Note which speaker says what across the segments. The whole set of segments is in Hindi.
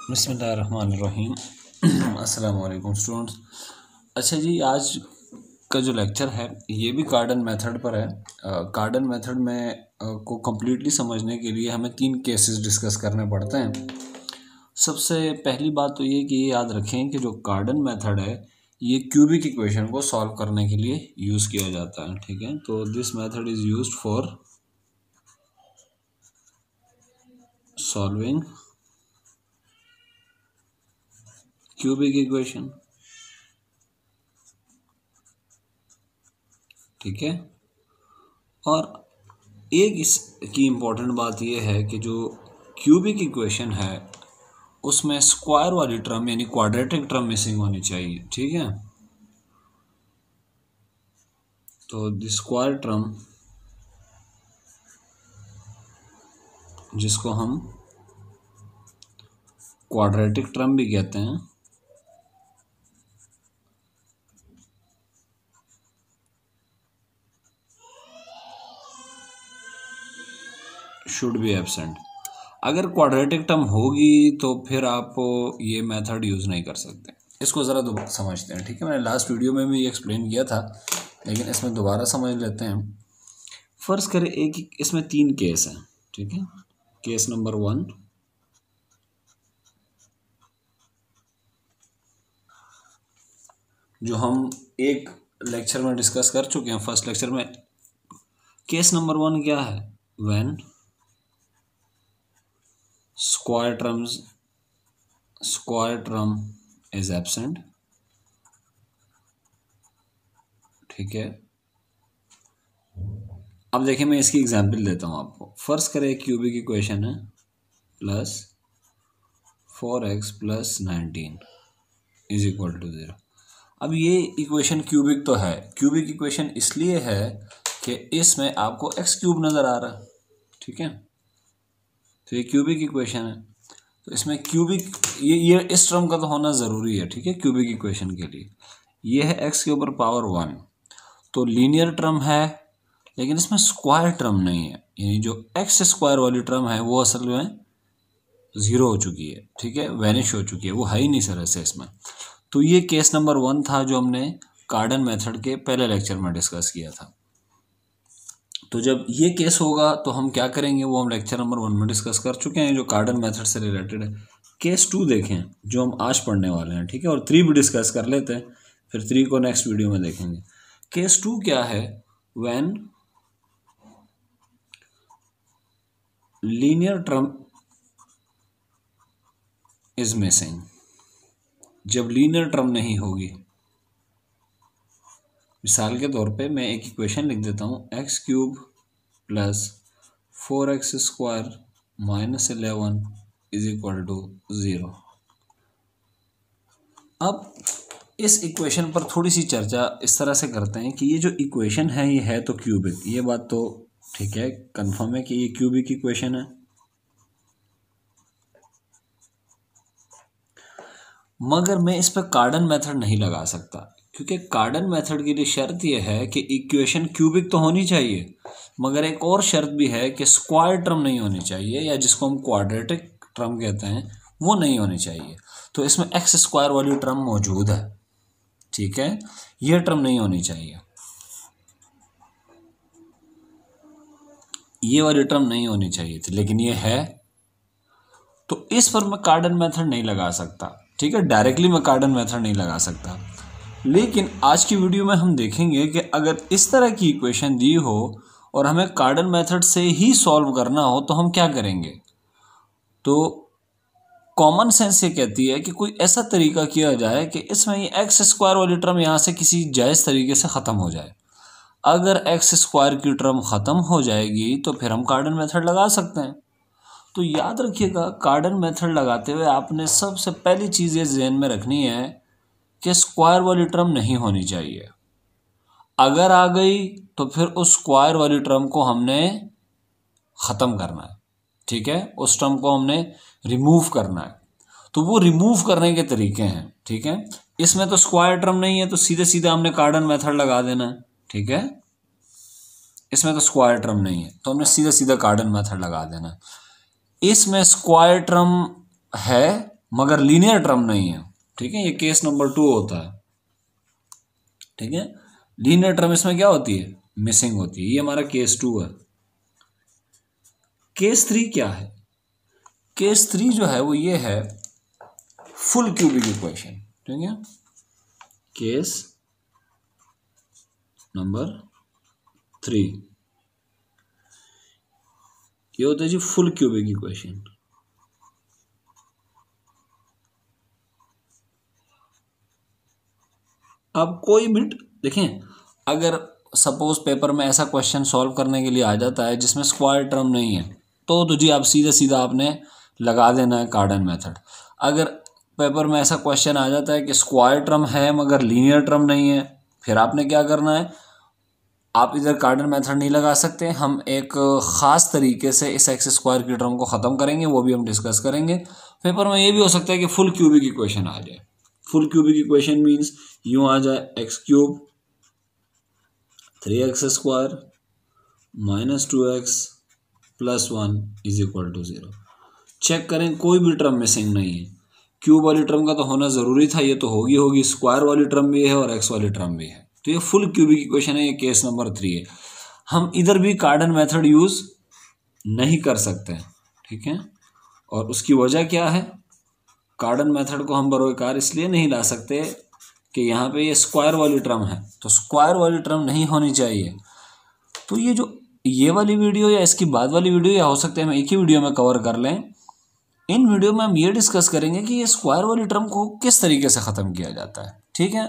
Speaker 1: बिस्मिल्लाहिर्रहमानिर्रहीम। अस्सलाम वालेकुम स्टूडेंट्स। अच्छा जी, आज का जो लेक्चर है ये भी कार्डन मेथड पर है। कार्डन मेथड में को कम्प्लीटली समझने के लिए हमें 3 केसेस डिस्कस करने पड़ते हैं। सबसे पहली बात तो ये कि ये याद रखें कि जो कार्डन मेथड है ये क्यूबिक इक्वेशन को सॉल्व करने के लिए यूज़ किया जाता है। ठीक है, तो this method is used for solving cubic equation. ठीक है, और एक इसकी इम्पोर्टेंट बात यह है कि जो क्यूबिक इक्वेशन है उसमें स्क्वायर वाली टर्म यानी क्वाड्रेटिक टर्म मिसिंग होनी चाहिए। ठीक है, तो द स्क्वायर टर्म जिसको हम क्वाड्रेटिक टर्म भी कहते हैं शुड बी एब्सेंट। अगर क्वाड्रेटिक टर्म होगी तो फिर आप ये मेथड यूज़ नहीं कर सकते। इसको ज़रा समझते हैं। ठीक है, मैंने लास्ट वीडियो में भी एक्सप्लेन किया था लेकिन इसमें दोबारा समझ लेते हैं। फर्ज करें एक इसमें 3 केस हैं। ठीक है, केस नंबर 1, जो हम एक लेक्चर में डिस्कस कर चुके हैं, फर्स्ट लेक्चर में। केस नंबर 1 क्या है? When square term is absent. ठीक है, अब देखिए मैं इसकी एग्जांपल देता हूँ आपको। फर्ज करें क्यूबिक इक्वेशन है plus 4x plus 19 is equal to 0। अब ये इक्वेशन क्यूबिक तो है। क्यूबिक इक्वेशन इसलिए है कि इसमें आपको x क्यूब नज़र आ रहा है। ठीक है, तो ये क्यूबिक इक्वेशन है, तो इसमें क्यूबिक ये इस टर्म का तो होना ज़रूरी है। ठीक है, क्यूबिक इक्वेशन के लिए ये है x के ऊपर पावर 1, तो लीनियर टर्म है लेकिन इसमें स्क्वायर टर्म नहीं है, यानी जो x स्क्वायर वाली टर्म है वो असल में 0 हो चुकी है। ठीक है, वैनिश हो चुकी है, वो है ही नहीं सर ऐसे इसमें। तो ये केस नंबर 1 था जो हमने कार्डन मेथड के पहले लेक्चर में डिस्कस किया था। तो जब ये केस होगा तो हम क्या करेंगे वो हम लेक्चर नंबर 1 में डिस्कस कर चुके हैं, जो कार्डन मेथड से रिलेटेड है। केस 2 देखें जो हम आज पढ़ने वाले हैं। ठीक है, और 3 भी डिस्कस कर लेते हैं, फिर 3 को नेक्स्ट वीडियो में देखेंगे। केस 2 क्या है? When linear term is missing. जब लीनियर टर्म नहीं होगी, मिसाल के तौर पे मैं एक इक्वेशन लिख देता हूँ, x cube plus 4x square minus 11 is equal to 0। अब इस इक्वेशन पर थोड़ी सी चर्चा इस तरह से करते हैं कि ये जो इक्वेशन है ये है तो क्यूबिक, ये बात तो ठीक है, कंफर्म है कि ये क्यूबिक इक्वेशन है। मगर मैं इस पर कार्डन मेथड नहीं लगा सकता, क्योंकि कार्डन मेथड के लिए शर्त यह है कि इक्वेशन क्यूबिक तो होनी चाहिए, मगर एक और शर्त भी है कि स्क्वायर टर्म नहीं होनी चाहिए, या जिसको हम क्वाड्रेटिक टर्म कहते हैं वो नहीं होनी चाहिए। तो इसमें एक्स स्क्वायर वाली टर्म मौजूद है। ठीक है, यह टर्म नहीं होनी चाहिए, ये वाली टर्म नहीं होनी चाहिए थी, लेकिन ये है, तो इस पर मैं कार्डन मेथड नहीं लगा सकता। ठीक है, डायरेक्टली मैं कार्डन मेथड नहीं लगा सकता। लेकिन आज की वीडियो में हम देखेंगे कि अगर इस तरह की इक्वेशन दी हो और हमें कार्डन मेथड से ही सॉल्व करना हो तो हम क्या करेंगे। तो कॉमन सेंस ये कहती है कि कोई ऐसा तरीका किया जाए कि इसमें ये एक्स स्क्वायर वाली टर्म यहाँ से किसी जायज़ तरीके से ख़त्म हो जाए। अगर एक्स स्क्वायर की टर्म ख़त्म हो जाएगी तो फिर हम कार्डन मेथड लगा सकते हैं। तो याद रखिएगा, कार्डन मेथड लगाते हुए आपने सबसे पहली चीज़ ये ज़हन में रखनी है कि स्क्वायर वाली टर्म नहीं होनी चाहिए। अगर आ गई तो फिर उस स्क्वायर वाली टर्म को हमने ख़त्म करना है। ठीक है, उस टर्म को हमने रिमूव करना है। तो वो रिमूव करने के तरीके हैं। ठीक है, इसमें तो स्क्वायर टर्म नहीं है तो सीधे सीधे हमने कार्डन मेथड लगा देना है। ठीक है, इसमें तो स्क्वायर टर्म नहीं है तो हमने सीधा सीधा कार्डन मेथड लगा देना है। इसमें स्क्वायर टर्म है मगर लीनियर टर्म नहीं है, ठीक है, ये केस नंबर 2 होता है, ठीक है। लीनियर टर्म इसमें क्या होती है, मिसिंग होती है, ये हमारा केस 2 है। केस 3 क्या है, केस 3 जो है वो ये है फुल क्यूबिक इक्वेशन, ठीक है। केस नंबर 3 ये होता है जी फुल क्यूबिक इक्वेशन। अब कोई भी देखें, अगर सपोज पेपर में ऐसा क्वेश्चन सॉल्व करने के लिए आ जाता है जिसमें स्क्वायर टर्म नहीं है, तो जी आप सीधा सीधा आपने लगा देना है कार्डन मेथड। अगर पेपर में ऐसा क्वेश्चन आ जाता है कि स्क्वायर टर्म है मगर लीनियर टर्म नहीं है, फिर आपने क्या करना है, आप इधर कार्डन मेथड नहीं लगा सकते, हम एक ख़ास तरीके से इस एक्स स्क्वायर की टर्म को ख़त्म करेंगे, वो भी हम डिस्कस करेंगे। पेपर में ये भी हो सकता है कि फुल क्यूबिक इक्वेशन आ जाए। फुल क्यूबिक इक्वेशन मीन्स यूँ आ जाए x cube 3x square minus 2x plus 1 is equal to 0। Check करें कोई भी टर्म मिसिंग नहीं है। क्यूब वाली टर्म का तो होना ज़रूरी था, ये तो होगी, स्क्वायर वाली टर्म भी है और एक्स वाली टर्म भी है, तो ये फुल क्यूबिक इक्वेशन है, ये केस नंबर 3 है। हम इधर भी कार्डन मेथड यूज़ नहीं कर सकते, ठीक है। और उसकी वजह क्या है, कार्डन मेथड को हम बरोकार इसलिए नहीं ला सकते कि यहाँ पे ये स्क्वायर वाली टर्म है, तो स्क्वायर वाली टर्म नहीं होनी चाहिए। तो ये जो ये वाली वीडियो या इसकी बाद वाली वीडियो या हो सकता है हम एक ही वीडियो में कवर कर लें, इन वीडियो में हम ये डिस्कस करेंगे कि ये स्क्वायर वाली टर्म को किस तरीके से ख़त्म किया जाता है, ठीक है।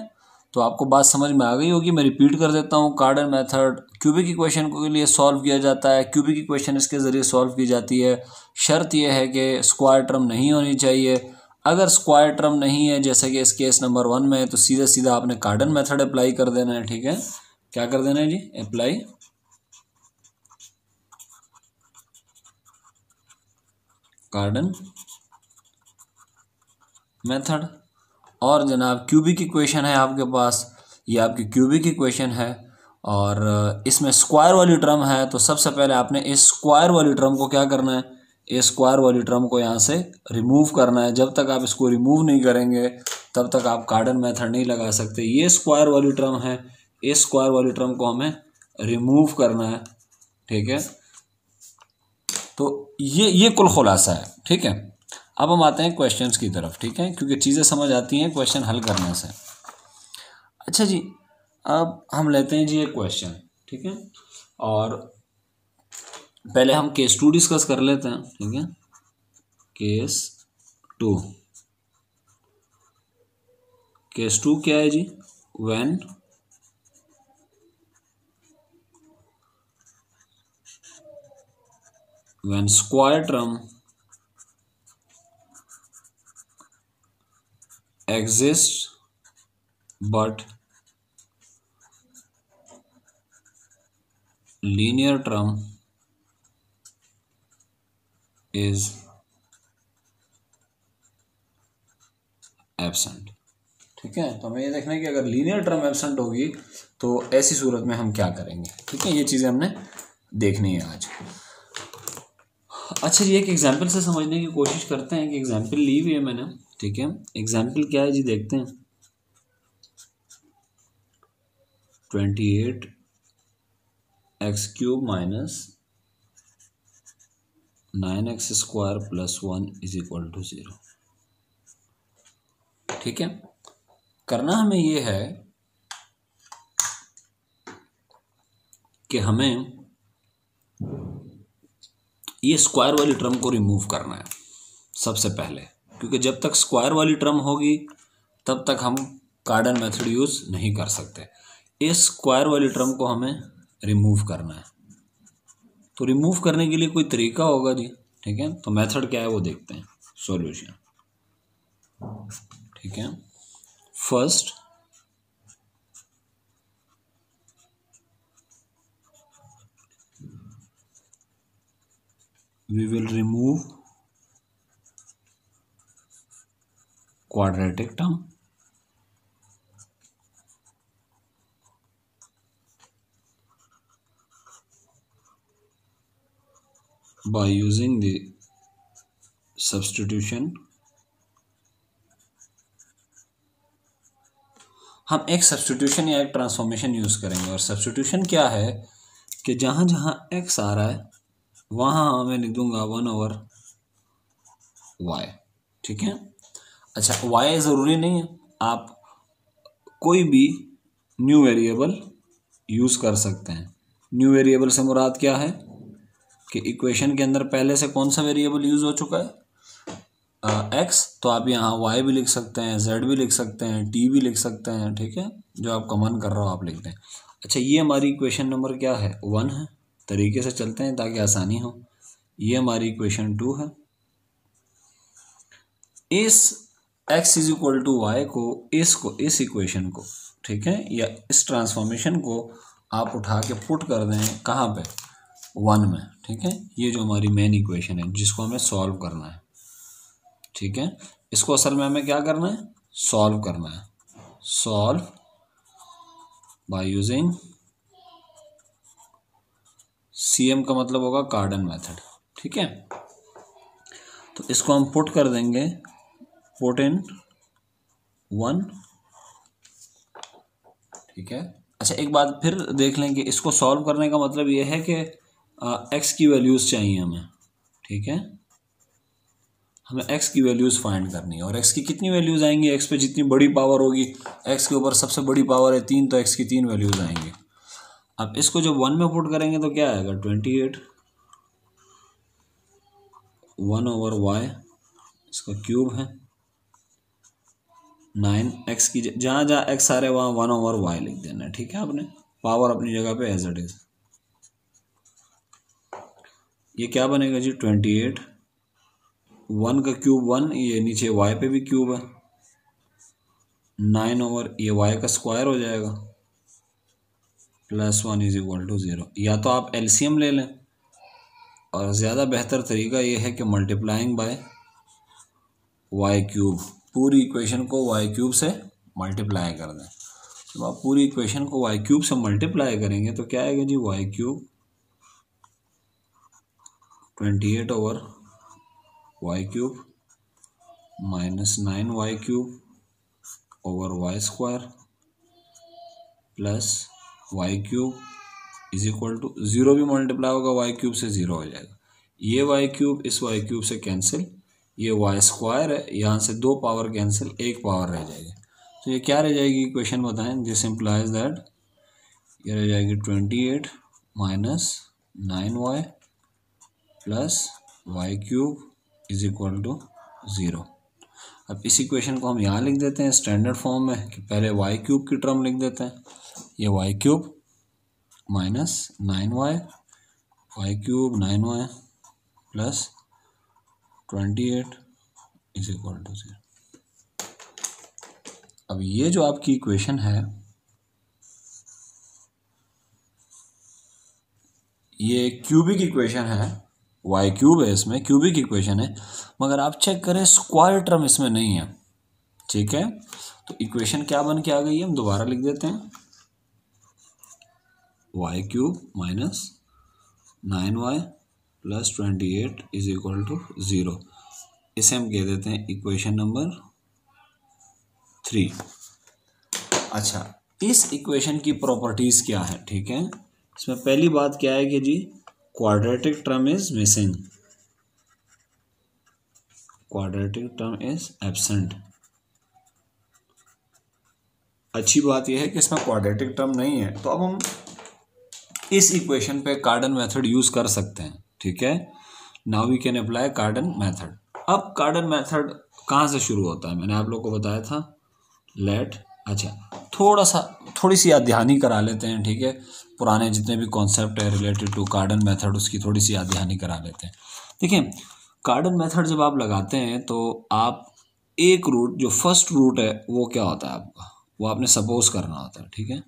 Speaker 1: तो आपको बात समझ में आ गई होगी, मैं रिपीट कर देता हूँ। कार्डन मेथड क्यूबिक इक्वेशन के लिए सॉल्व किया जाता है, क्यूबिक इक्वेशन इसके ज़रिए सॉल्व की जाती है। शर्त यह है कि स्क्वायर टर्म नहीं होनी चाहिए। अगर स्क्वायर टर्म नहीं है जैसे कि इस केस नंबर 1 में है, तो सीधा सीधा आपने कार्डन मेथड अप्लाई कर देना है, ठीक है। क्या कर देना है जी, अप्लाई कार्डन मेथड। और जनाब क्यूबिक इक्वेशन है आपके पास, ये आपकी क्यूबिक इक्वेशन है और इसमें स्क्वायर वाली टर्म है, तो सबसे पहले आपने इस स्क्वायर वाली टर्म को क्या करना है, इस स्क्वायर वाली टर्म को यहाँ से रिमूव करना है। जब तक आप इसको रिमूव नहीं करेंगे तब तक आप कार्डन मेथड नहीं लगा सकते। ये स्क्वायर वाली टर्म है, इस स्क्वायर वाली टर्म को हमें रिमूव करना है, ठीक है। तो ये कुल खुलासा है, ठीक है। अब हम आते हैं क्वेश्चंस की तरफ, ठीक है, क्योंकि चीज़ें समझ आती हैं क्वेश्चन हल करने से। अच्छा जी, अब हम लेते हैं जी एक क्वेश्चन, ठीक है, और पहले हम केस 2 डिस्कस कर लेते हैं, ठीक है। केस 2, केस 2 क्या है जी, when square term exists but linear term is absent, ठीक है। तो हमें ये देखना है कि अगर लीनियर टर्म एब्सेंट होगी तो ऐसी सूरत में हम क्या करेंगे, ठीक है। ये चीज़ें हमने देखनी है आज। अच्छा जी, एक एग्जाम्पल से समझने की कोशिश करते हैं कि एग्जाम्पल ली हुई है मैंने, ठीक है। एग्जाम्पल क्या है जी, देखते हैं। 28 x cube minus 9x square plus 1 is equal to 0, ठीक है। करना हमें ये है कि हमें ये स्क्वायर वाली टर्म को रिमूव करना है सबसे पहले, क्योंकि जब तक स्क्वायर वाली टर्म होगी तब तक हम कार्डन मेथड यूज़ नहीं कर सकते। इस स्क्वायर वाली टर्म को हमें रिमूव करना है, तो रिमूव करने के लिए कोई तरीका होगा जी, ठीक है। तो मेथड क्या है वो देखते हैं, सॉल्यूशन, ठीक है। First we will remove quadratic term by using the substitution हम एक सब्स्टिट्यूशन या एक ट्रांसफॉर्मेशन यूज़ करेंगे। और सब्स्टिट्यूशन क्या है कि जहाँ जहाँ x आ रहा है वहाँ मैं लिख दूंगा 1/y। ठीक है। अच्छा, y ज़रूरी नहीं है, आप कोई भी न्यू वेरिएबल यूज़ कर सकते हैं। न्यू वेरिएबल से मुराद क्या है कि इक्वेशन के अंदर पहले से कौन सा वेरिएबल यूज़ हो चुका है, x, तो आप यहाँ y भी लिख सकते हैं, z भी लिख सकते हैं, t भी लिख सकते हैं। ठीक है, जो आपका मन कर रहा हो आप लिख दें। अच्छा, ये हमारी इक्वेशन नंबर क्या है, 1 है। तरीके से चलते हैं ताकि आसानी हो। ये हमारी इक्वेशन 2 है। इस x is equal to y को इस इक्वेशन को, ठीक है, या इस ट्रांसफॉर्मेशन को आप उठा के पुट कर दें कहाँ पे, 1 में। ठीक है, ये जो हमारी मेन इक्वेशन है जिसको हमें सॉल्व करना है। ठीक है, इसको असल में हमें क्या करना है, सॉल्व करना है। सॉल्व बाय यूजिंग CM का मतलब होगा कार्डन मेथड। ठीक है, तो इसको हम पुट कर देंगे, पुट इन 1। ठीक है। अच्छा, एक बात फिर देख लें कि इसको सॉल्व करने का मतलब ये है कि x की वैल्यूज़ चाहिए हमें। ठीक है, हमें x की वैल्यूज़ फाइंड करनी है। और x की कितनी वैल्यूज़ आएंगी, x पे जितनी बड़ी पावर होगी, x के ऊपर सबसे बड़ी पावर है 3, तो x की 3 वैल्यूज़ आएंगी। अब इसको जब 1 में पुट करेंगे तो क्या आएगा, 28 1/y, इसका क्यूब है 9। x की जहाँ जहाँ x आ रहे वहाँ 1/y लिख देना है। ठीक है, आपने पावर अपनी जगह पे एज इट इज। ये क्या बनेगा जी, 28, 1 का क्यूब 1, ये नीचे y पे भी क्यूब है 9 ये y का स्क्वायर हो जाएगा +1 इज इक्वल टू 0। या तो आप एलसीएम ले लें, और ज़्यादा बेहतर तरीका ये है कि मल्टीप्लाइंग बाय वाई क्यूब, पूरी इक्वेशन को वाई क्यूब से मल्टीप्लाई कर दें। जब आप पूरी इक्वेशन को वाई क्यूब से मल्टीप्लाई करेंगे तो क्या आएगा जी, y cube 28/y cube -9y cube over y square plus y cube is equal to 0 भी मल्टीप्लाई होगा वाई क्यूब से, 0 हो जाएगा। ये वाई क्यूब इस वाई क्यूब से कैंसिल, ये वाई स्क्वायर है, यहाँ से 2 पावर कैंसिल, 1 पावर रह जाएगी। तो ये क्या रह जाएगी इक्वेशन बताएं, दिस इम्प्लाइज दैट ये रह जाएगी 28 - 9y plus y cube is equal to 0। अब इस इक्वेशन को हम यहाँ लिख देते हैं स्टैंडर्ड फॉर्म में कि पहले वाई क्यूब की टर्म लिख देते हैं। ये y cube -9y, y cube 9y plus 28 is equal to 0। अब ये जो आपकी इक्वेशन है, ये क्यूबिक इक्वेशन है, वाई क्यूब है, इसमें क्यूबिक इक्वेशन है, मगर आप चेक करें स्क्वायर टर्म इसमें नहीं है। ठीक है, तो इक्वेशन क्या बन के आ गई है, हम दोबारा लिख देते हैं, y cube -9y plus 28 is equal to 0। इसे हम कह देते हैं इक्वेशन नंबर 3। अच्छा, इस इक्वेशन की प्रॉपर्टीज़ क्या है, ठीक है, इसमें पहली बात क्या है कि जी quadratic term is missing, quadratic term is absent. अच्छी बात यह है कि इसमें क्वाड्रेटिक टर्म नहीं है, तो अब हम इस इक्वेशन पे कार्डन मेथड यूज़ कर सकते हैं। ठीक है, नाउ वी कैन अप्लाई कार्डन मेथड। अब कार्डन मेथड कहाँ से शुरू होता है, मैंने आप लोगों को बताया था, लेट, अच्छा थोड़ी सी याद दहानी करा लेते हैं। ठीक है, पुराने जितने भी कॉन्सेप्ट है रिलेटेड टू कार्डन मेथड उसकी थोड़ी सी याद दहानी करा लेते हैं। देखिए, कार्डन मेथड जब आप लगाते हैं तो आप एक रूट, जो फर्स्ट रूट है वो क्या होता है आपका, वो आपने सपोज करना होता है। ठीक है,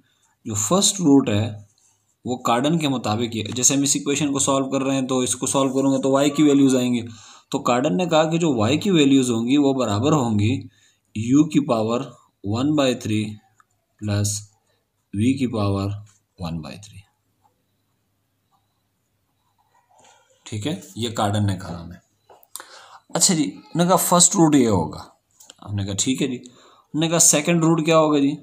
Speaker 1: जो फर्स्ट रूट है वो कार्डन के मुताबिक ही, जैसे हम इस इक्वेशन को सॉल्व कर रहे हैं तो इसको सॉल्व करूँगा तो y की वैल्यूज़ आएंगी, तो कार्डन ने कहा कि जो y की वैल्यूज़ होंगी वो बराबर होंगी u की पावर 1/3 प्लस v की पावर 1/3। ठीक है, ये कार्डन ने कहा हमें। अच्छा जी, उन्होंने कहा फर्स्ट रूट ये होगा, हमने कहा ठीक है जी। उन्होंने कहा सेकंड रूट क्या होगा जी,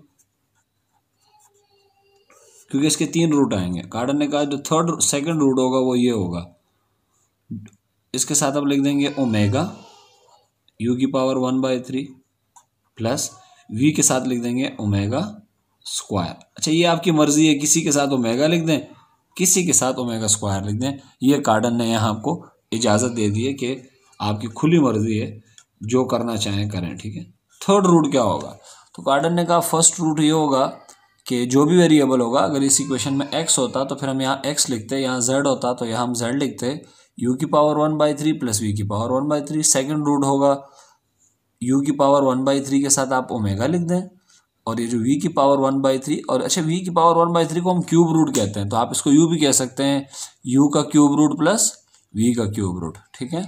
Speaker 1: क्योंकि इसके 3 रूट आएंगे। कार्डन ने कहा जो सेकंड रूट होगा वो ये होगा। इसके साथ अब लिख देंगे ओमेगा u की पावर 1/3 प्लस v के साथ लिख देंगे ओमेगा स्क्वायर। अच्छा, ये आपकी मर्जी है, किसी के साथ ओमेगा लिख दें, किसी के साथ ओमेगा स्क्वायर लिख दें। ये कार्डन ने यहाँ आपको इजाज़त दे दी है कि आपकी खुली मर्जी है, जो करना चाहें करें। ठीक है, थर्ड रूट क्या होगा? तो कार्डन ने कहा फर्स्ट रूट ये होगा कि जो भी वेरिएबल होगा, अगर इस इक्वेशन में x होता तो फिर हम यहाँ x लिखते, यहाँ z होता तो यहाँ हम z लिखते, u की पावर 1/3 प्लस v की पावर 1/3। सेकेंड रूट होगा u की पावर 1/3 के साथ आप ओमेगा लिख दें, और ये जो v की पावर 1/3, और अच्छा v की पावर 1/3 को हम क्यूब रूट कहते हैं, तो आप इसको u भी कह सकते हैं, u का क्यूब रूट प्लस v का क्यूब रूट। ठीक है,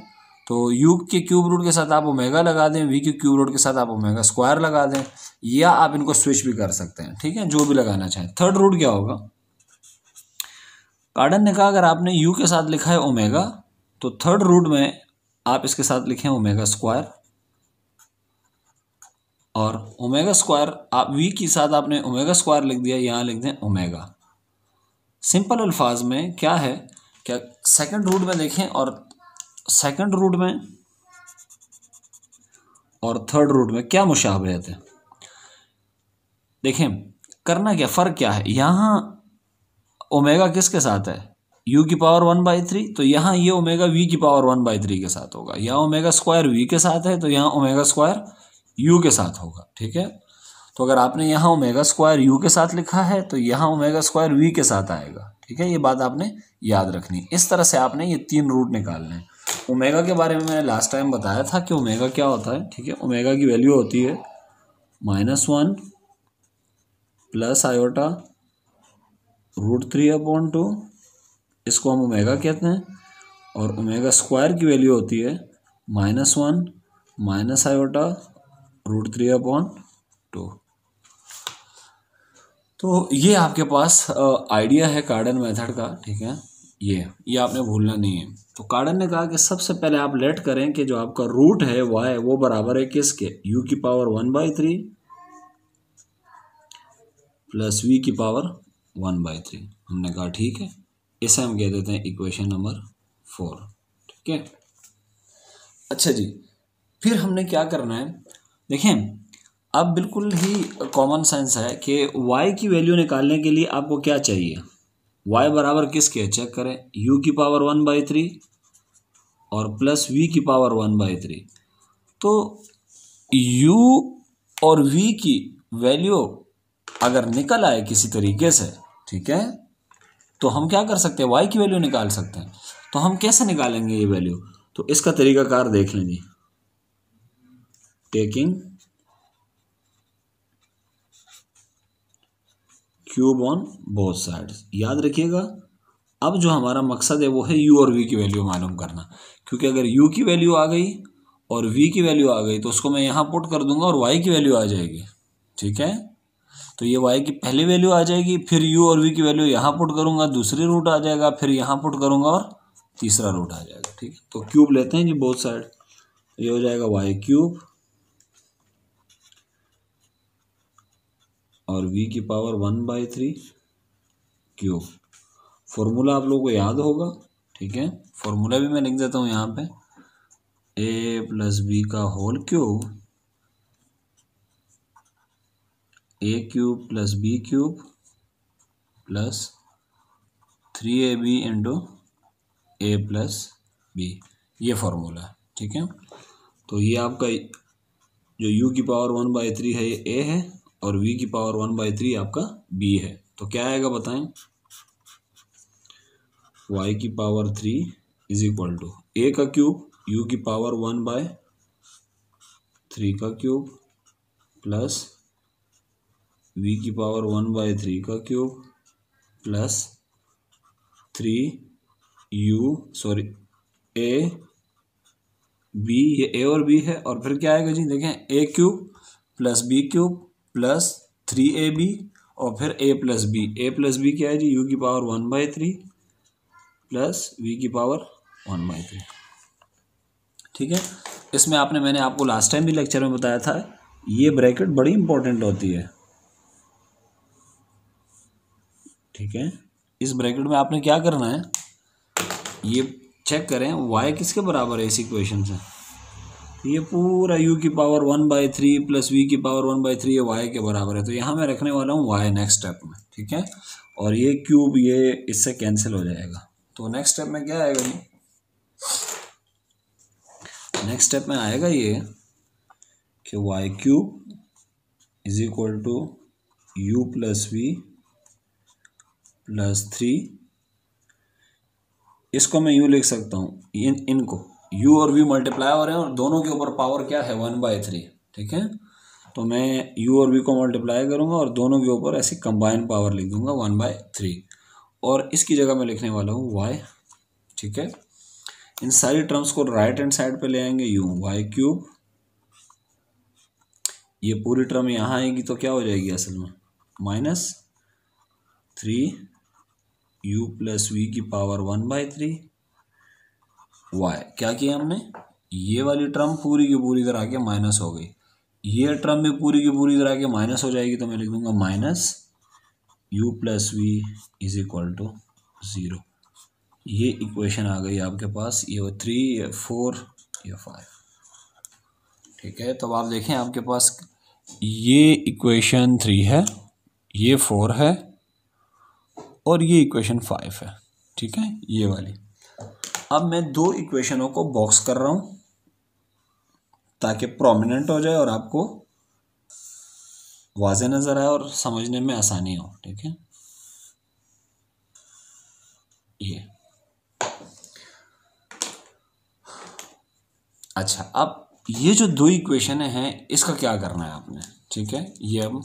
Speaker 1: तो u के क्यूब रूट के साथ आप ओमेगा लगा दें, v के क्यूब रूट के साथ आप ओमेगा स्क्वायर लगा दें, या आप इनको स्विच भी कर सकते हैं। ठीक है, जो भी लगाना चाहें। थर्ड रूट क्या होगा? कार्डन ने कहा अगर आपने u के साथ लिखा है ओमेगा, तो थर्ड रूट में आप इसके साथ लिखें ओमेगा स्क्वायर, और ओमेगा स्क्वायर आप v के साथ आपने ओमेगा स्क्वायर लिख दिया, यहाँ लिख दें ओमेगा। सिंपल अल्फाज में क्या है, क्या सेकंड रूट में देखें, और सेकंड रूट में और थर्ड रूट में क्या मुशाबहत है? देखें, करना क्या, फ़र्क क्या है? यहाँ ओमेगा किसके साथ है? u की पावर 1/3, तो यहाँ ये ओमेगा v की पावर 1/3 के साथ होगा। यहाँ ओमेगा स्क्वायर v के साथ है, तो यहाँ ओमेगा स्क्वायर u के साथ होगा। ठीक है, तो अगर आपने यहाँ ओमेगा स्क्वायर u के साथ लिखा है, तो यहाँ ओमेगा स्क्वायर v के साथ आएगा। ठीक है, ये बात आपने याद रखनी। इस तरह से आपने ये 3 रूट निकालने हैं। ओमेगा के बारे में मैंने लास्ट टाइम बताया था कि ओमेगा क्या होता है। ठीक है, ओमेगा की वैल्यू होती है -1 प्लस आयोटा √3/2, इसको हम ओमेगा कहते हैं। और ओमेगा स्क्वायर की वैल्यू होती है -1 माइनस आयोटा √3/2। तो ये आपके पास आइडिया है कार्डन मेथड का। ठीक है, ये आपने भूलना नहीं है। तो कार्डन ने कहा कि सबसे पहले आप लेट करें कि जो आपका रूट है y वो बराबर है किसके? u की पावर 1/3 प्लस v की पावर 1/3। हमने कहा ठीक है, इसे हम कह देते हैं इक्वेशन नंबर 4। ठीक है, अच्छा जी, फिर हमने क्या करना है? देखें, अब बिल्कुल ही कॉमन सेंस है कि y की वैल्यू निकालने के लिए आपको क्या चाहिए? y बराबर किसके? चेक करें, u की पावर 1/3 और प्लस v की पावर 1/3। तो u और v की वैल्यू अगर निकल आए किसी तरीके से, ठीक है, तो हम क्या कर सकते हैं? y की वैल्यू निकाल सकते हैं। तो हम कैसे निकालेंगे ये वैल्यू? तो इसका तरीकाकार देख लेंगे। Taking cube on both sides. याद रखिएगा, अब जो हमारा मकसद है वो है u और v की वैल्यू मालूम करना, क्योंकि अगर u की वैल्यू आ गई और v की वैल्यू आ गई तो उसको मैं यहाँ पुट कर दूंगा और y की वैल्यू आ जाएगी। ठीक है, तो ये y की पहली वैल्यू आ जाएगी, फिर u और v की वैल्यू यहाँ पुट करूंगा, दूसरी रूट आ जाएगा, फिर यहाँ पुट करूंगा और तीसरा रूट आ जाएगा। ठीक है, तो क्यूब लेते हैं जी बोथ साइड, ये हो जाएगा y³ और v की पावर 1/3 क्यूब। फॉर्मूला आप लोगों को याद होगा। ठीक है, फॉर्मूला भी मैं लिख देता हूँ यहाँ पे, a + b का whole cube a³ + b³ plus 3ab into a + b, ये फॉर्मूला है। ठीक है, तो ये आपका जो u की पावर 1/3 है ये a है और v की पावर 1/3 आपका b है। तो क्या आएगा बताएं? y की पावर 3 = a का क्यूब u की पावर 1/3 का क्यूब प्लस v की पावर 1/3 का क्यूब प्लस 3a b, ये a और b है, और फिर क्या आएगा जी? देखें, a³ plus b³ plus 3ab और फिर a + b क्या है जी? u की पावर 1/3 प्लस v की पावर 1/3। ठीक है, इसमें मैंने आपको लास्ट टाइम भी लेक्चर में बताया था, ये ब्रैकेट बड़ी इंपॉर्टेंट होती है। ठीक है। इस ब्रैकेट में आपने क्या करना है, ये चेक करें y किसके बराबर है इस इक्वेशन से, ये पूरा u की पावर 1/3 प्लस v की पावर 1/3 ये y के बराबर है। तो यहाँ मैं रखने वाला हूँ y नेक्स्ट स्टेप में, ठीक है। और ये क्यूब ये इससे कैंसिल हो जाएगा। तो नेक्स्ट स्टेप में क्या आएगा जी, नेक्स्ट स्टेप में आएगा ये कि y cube is equal to u plus v plus 3, इसको मैं यूँ लिख सकता हूँ, इनको u और v मल्टीप्लाई हो रहे हैं और दोनों के ऊपर पावर क्या है 1/3, ठीक है। तो मैं u और v को मल्टीप्लाई करूँगा और दोनों के ऊपर ऐसी कंबाइन पावर लिख दूंगा 1/3 और इसकी जगह मैं लिखने वाला हूँ y, ठीक है। इन सारी टर्म्स को राइट हैंड साइड पे ले आएंगे, यूँ y क्यूब, ये पूरी टर्म यहाँ आएगी तो क्या हो जाएगी असल में -3 u प्लस वी की पावर 1/3 y। क्या किया हमने, ये वाली टर्म पूरी की पूरी तरह के माइनस हो गई, ये टर्म भी पूरी की पूरी तरह के माइनस हो जाएगी। तो मैं लिख दूंगा -u plus v is equal to 0। ये इक्वेशन आ गई आपके पास, ये 3 या 4 या 5, ठीक है। तो आप देखें आपके पास ये इक्वेशन 3 है, ये 4 है और ये इक्वेशन 5 है, ठीक है, ये वाली। अब मैं दो इक्वेशनों को बॉक्स कर रहा हूं ताकि प्रोमिनेंट हो जाए और आपको वाज़े नजर आए और समझने में आसानी हो, ठीक है। ये अच्छा, अब ये जो दो इक्वेशन हैं इसका क्या करना है आपने, ठीक है। ये अब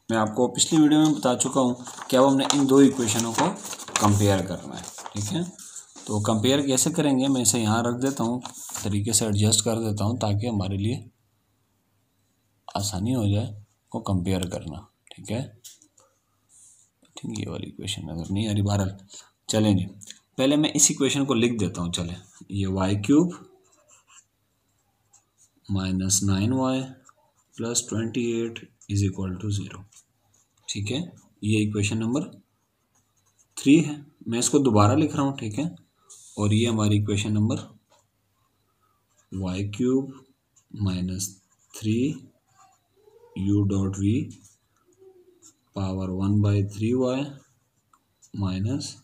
Speaker 1: मैं आपको पिछली वीडियो में बता चुका हूँ कि अब हमने इन दो इक्वेशनों को कंपेयर करना है, ठीक है। तो कंपेयर कैसे करेंगे, मैं इसे यहाँ रख देता हूँ, तरीके से एडजस्ट कर देता हूँ ताकि हमारे लिए आसानी हो जाए को कंपेयर करना, ठीक है। ठीक, ये वाली इक्वेशन नजर नहीं आ रही, बहरहाल चलें जी। पहले मैं इस इक्वेशन को लिख देता हूँ, चले। ये y cube -9y plus 28 is equal to 0, ठीक है। ये इक्वेशन नंबर 3 है, मैं इसको दोबारा लिख रहा हूँ, ठीक है। और ये हमारी equation number y cube -3 u dot v power 1/3y minus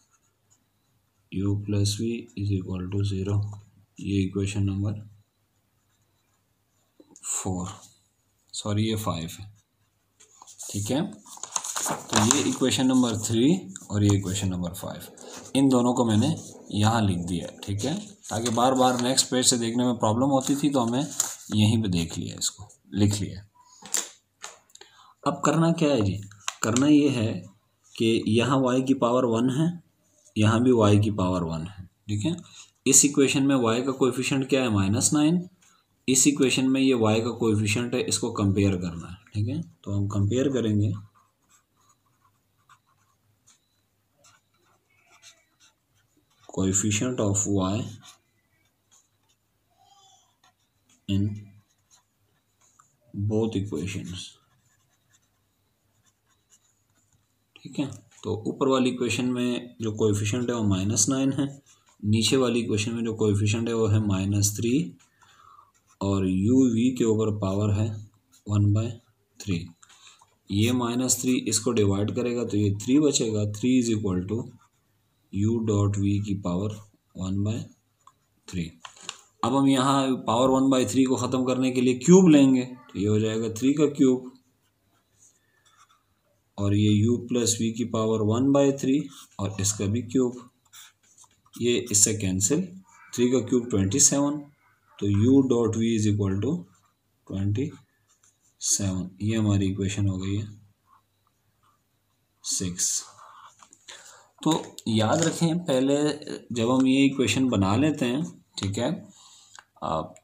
Speaker 1: u plus v is equal to 0। ये इक्वेशन नंबर 4, सॉरी ये 5 है, ठीक है। तो ये इक्वेशन नंबर 3 और ये इक्वेशन नंबर 5, इन दोनों को मैंने यहाँ लिख दिया, ठीक है, ताकि बार बार नेक्स्ट पेज से देखने में प्रॉब्लम होती थी तो हमें यहीं पे देख लिया, इसको लिख लिया। अब करना क्या है जी, करना ये है कि यहाँ y की पावर 1 है, यहाँ भी y की पावर 1 है, ठीक है। इस इक्वेशन में y का कोएफिशिएंट क्या है -9, इस इक्वेशन में ये y का कोएफिशिएंट है, इसको कंपेयर करना है, ठीक है। तो हम कंपेयर करेंगे, coefficient of y in both equations, ठीक है। तो ऊपर वाली इक्वेशन में जो कोएफिशिएंट है वो -9 है, नीचे वाली इक्वेशन में जो कोएफिशिएंट है वो है -3 और u v के ऊपर पावर है 1/3। ये -3 इसको डिवाइड करेगा तो ये 3 बचेगा, 3 is equal to u dot v की पावर 1/3। अब हम यहाँ पावर 1/3 को ख़त्म करने के लिए क्यूब लेंगे, तो ये हो जाएगा 3 का क्यूब और ये u प्लस वी की पावर 1/3 और इसका भी क्यूब, ये इससे कैंसिल, 3 का क्यूब 27, तो u dot v is equal to 27। ये हमारी इक्वेशन हो गई है 6। तो याद रखें, पहले जब हम ये इक्वेशन बना लेते हैं, ठीक है,